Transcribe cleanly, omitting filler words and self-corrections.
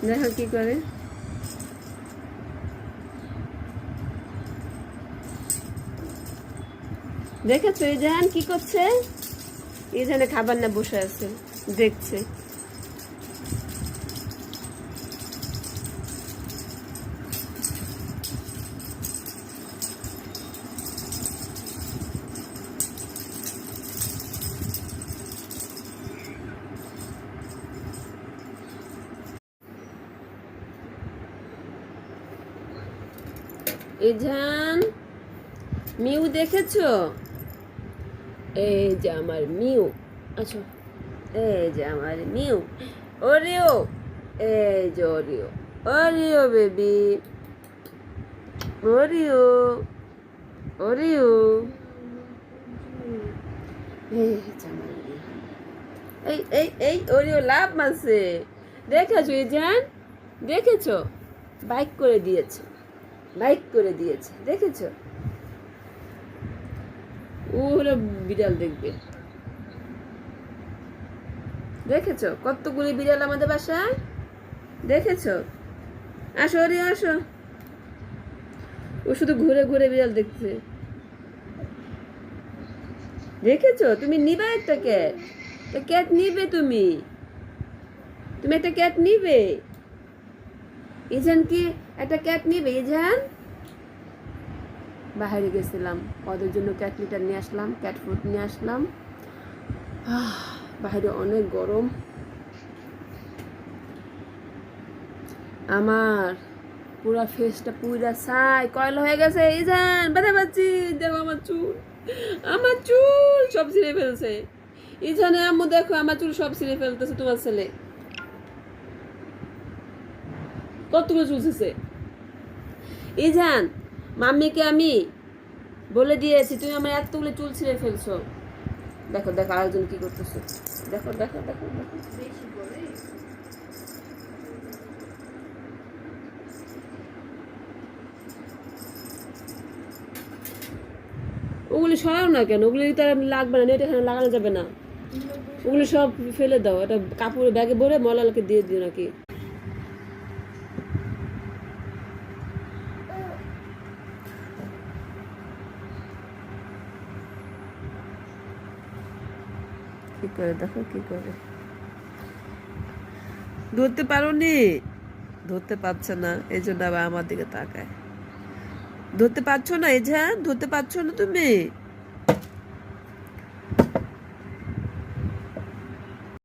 দেখো কি করে। দেখেছো ইজান কি করছে? ইজানে খাবার না বসে আছে, দেখছে। ইজান মিউ দেখেছো? এই যে আমার মিউ। আচ্ছা, এই যে আমার মিউ। ওরিও, এই যে Oreo. Oreo baby, Oreo, Oreo. এই যে আমার মিউ। এই এই এই ওরিও লাভ মারছে। দেখেছো ইজান? দেখেছো? বাইক করে দিয়েছে, বাইক করে দিয়েছে, দেখেছো? ওরা বিড়াল দেখবে। দেখেছো কতগুলি বিড়াল আমাদের বাসায়? দেখেছো? আসো রে আসো। ও শুধু ঘুরে ঘুরে বিড়াল দেখছে। দেখেছো? তুমি নিবা একটা ক্যাট? একটা ক্যাট নিবে তুমি? তুমি একটা ক্যাট নিবে? ইজান কি একটা ক্যাট নিবে? ইজান বাইরে গেছিলাম, ওদের জন্য ক্যাট লিটার নিয়ে আসলাম, ক্যাট ফুড নিয়ে আসলাম। বাইরে অনেক গরম। আমার পুরা ফেসটা পুরা ছাই কয়লা হয়ে গেছে। ইজান ব্যথা পাচ্ছি, দেখো আমার চুল, আমার চুল সব ছিঁড়ে ফেলছে। ইজানে আম্মু দেখো আমার চুল সব ছিঁড়ে ফেলতেছে তোমার ছেলে। কতগুলো চুল ছিঁড়ছে। ইজান মাম্মিকে আমি বলে দিয়েছি তুমি আমার এতগুলো চুল ছিঁড়ে ফেলছো। দেখো দেখো আরেকজন কি করতেছে, দেখো দেখো দেখো দেখো। ওগুলি সরাও না কেন? ওগুলি তো আর লাগবে না, নেট এখানে লাগানো যাবে না। ওগুলি সব ফেলে দাও, এটা কাপড়ের ব্যাগে ভরে মলালকে দিয়ে দিও নাকি। কি করে দেখো কি করে। ধরতে পারো নি? ধরতে পারছো না, এই জন্য আবার আমার দিকে তাকায়। ধরতে পারছো না? এই যা ধরতে পারছো না তুমি?